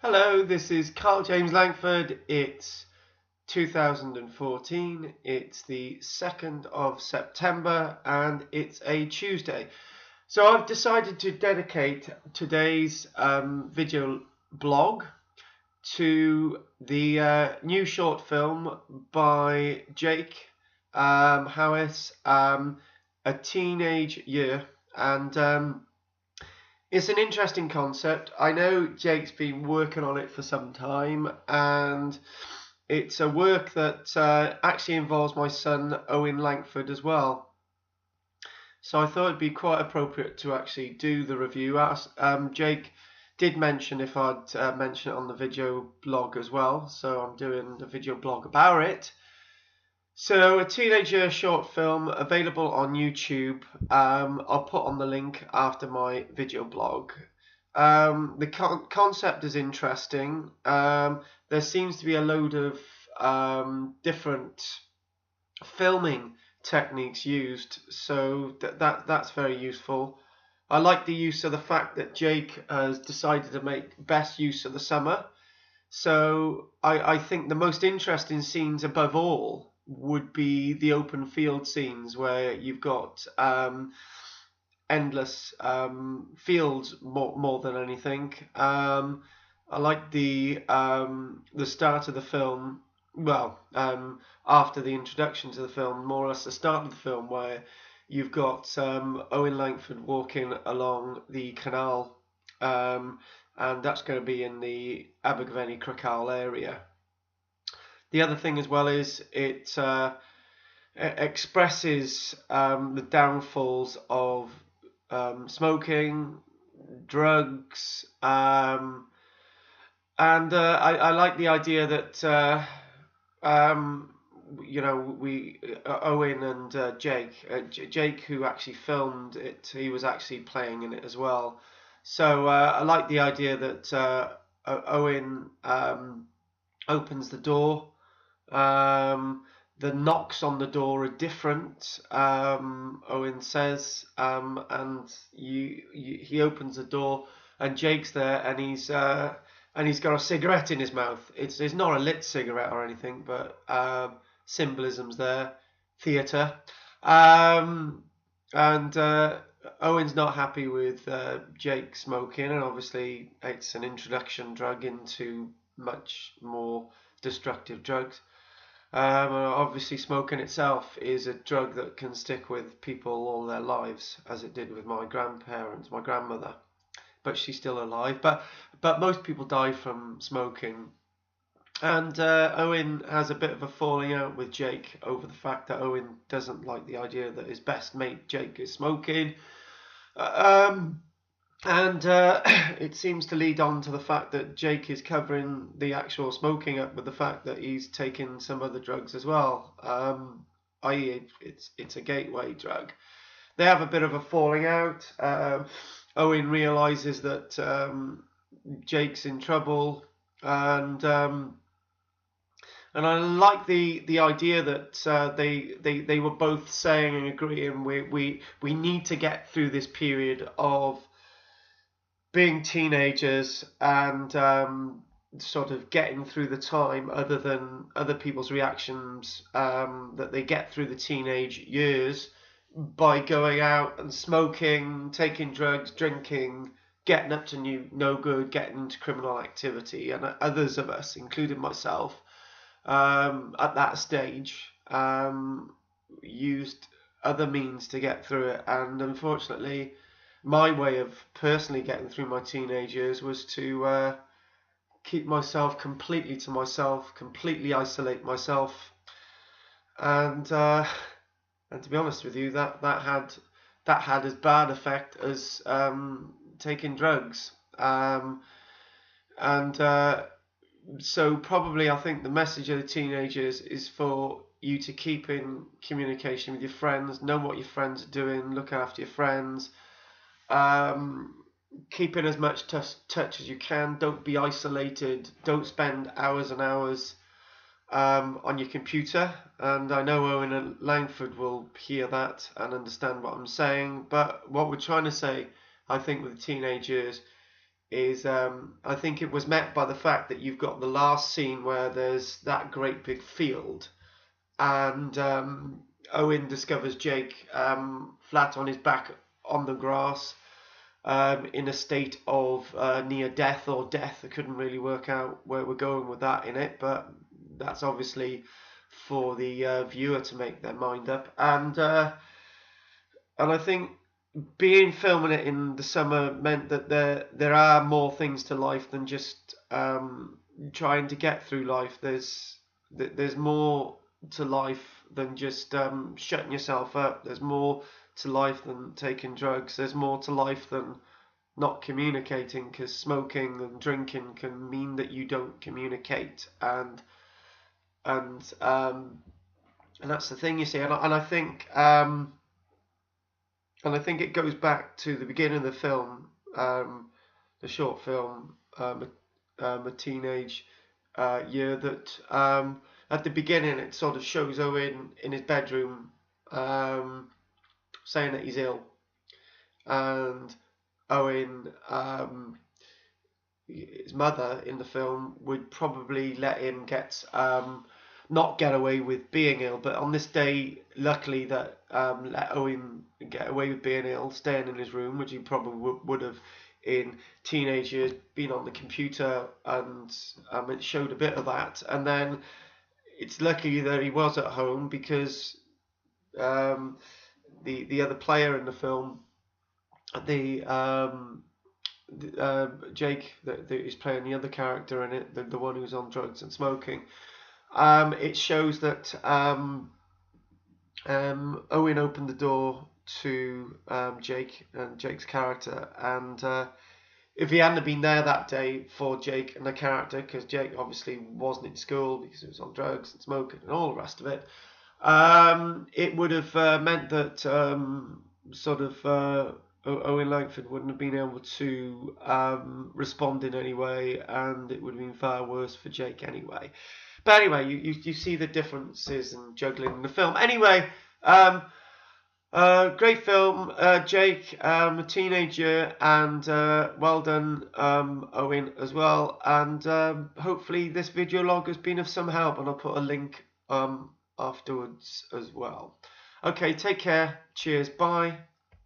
Hello, this is KARL-JAMES LANGFORD. It's 2014. It's the 2nd of September and it's a Tuesday. So I've decided to dedicate today's video blog to the new short film by Jake Howes, A Teenage Year. And it's an interesting concept. I know Jake's been working on it for some time, and it's a work that actually involves my son Owen Langford as well. So I thought it'd be quite appropriate to actually do the review. Jake did mention if I'd mention it on the video blog as well, so I'm doing the video blog about it. So, A Teenage Year short film available on YouTube. I'll put on the link after my video blog. The concept is interesting. There seems to be a load of different filming techniques used, so that's very useful. I like the use of the fact that Jake has decided to make best use of the summer. So I think the most interesting scenes above all would be the open field scenes where you've got endless fields more than anything. I like the start of the film. Well, after the introduction to the film, more or less the start of the film, where you've got Owen Langford walking along the canal, and that's going to be in the Abergavenny Crickhowell area. The other thing as well is it expresses the downfalls of smoking, drugs, and I like the idea that Owen and Jake, who actually filmed it, he was actually playing in it as well. So I like the idea that Owen opens the door. The knocks on the door are different, Owen says, and he opens the door and Jake's there, and he's got a cigarette in his mouth. It's not a lit cigarette or anything, but symbolism's there, theatre, and Owen's not happy with Jake smoking, and obviously it's an introduction drug into much more destructive drugs. Obviously smoking itself is a drug that can stick with people all their lives, as it did with my grandmother, but she's still alive. But most people die from smoking, and Owen has a bit of a falling out with Jake over the fact that Owen doesn't like the idea that his best mate Jake is smoking. And it seems to lead on to the fact that Jake is covering the actual smoking up with the fact that he's taking some other drugs as well, i.e. it's a gateway drug. They have a bit of a falling out. Owen realises that Jake's in trouble, and I like the idea that they were both saying and agreeing we need to get through this period of being teenagers and sort of getting through the time other than other people's reactions that they get through the teenage years by going out and smoking, taking drugs, drinking, getting up to no good, getting into criminal activity. And others of us, including myself, at that stage used other means to get through it. And unfortunately, my way of personally getting through my teenage years was to keep myself completely to myself, completely isolate myself, and to be honest with you, that had as bad effect as taking drugs, so probably I think the message of the teenagers is for you to keep in communication with your friends, know what your friends are doing, look after your friends. Keep in as much touch as you can. Don't be isolated. Don't spend hours and hours on your computer. And I know Owen and Langford will hear that and understand what I'm saying. But what we're trying to say, I think, with the teenage years is I think it was met by the fact that you've got the last scene where there's that great big field, and Owen discovers Jake flat on his back on the grass, in a state of near death or death. I couldn't really work out where we're going with that in it, but that's obviously for the viewer to make their mind up. And I think filming it in the summer meant that there are more things to life than just trying to get through life. There's more to life than just shutting yourself up. There's more to life than taking drugs. There's more to life than not communicating, because smoking and drinking can mean that you don't communicate, and that's the thing, you see. And I think it goes back to the beginning of the film, the short film, a teenage year, that at the beginning it sort of shows Owen in his bedroom saying that he's ill, and Owen, his mother in the film, would probably let him not get away with being ill, but on this day, luckily, that let Owen get away with being ill, staying in his room, which he probably would have in teenage years, been on the computer, and it showed a bit of that. And then it's lucky that he was at home, because the other player in the film, Jake, that is playing the other character in it, the one who's on drugs and smoking, it shows that Owen opened the door to Jake and Jake's character, and if he hadn't been there that day for Jake and the character, because Jake obviously wasn't in school because he was on drugs and smoking and all the rest of it, it would have meant that Owen Langford wouldn't have been able to respond in any way, and it would have been far worse for Jake anyway. But anyway, you see the differences in juggling in the film. Anyway, great film, Jake, a teenager, and well done, Owen, as well. And hopefully this video log has been of some help, and I'll put a link afterwards as well. Okay, take care. Cheers. Bye.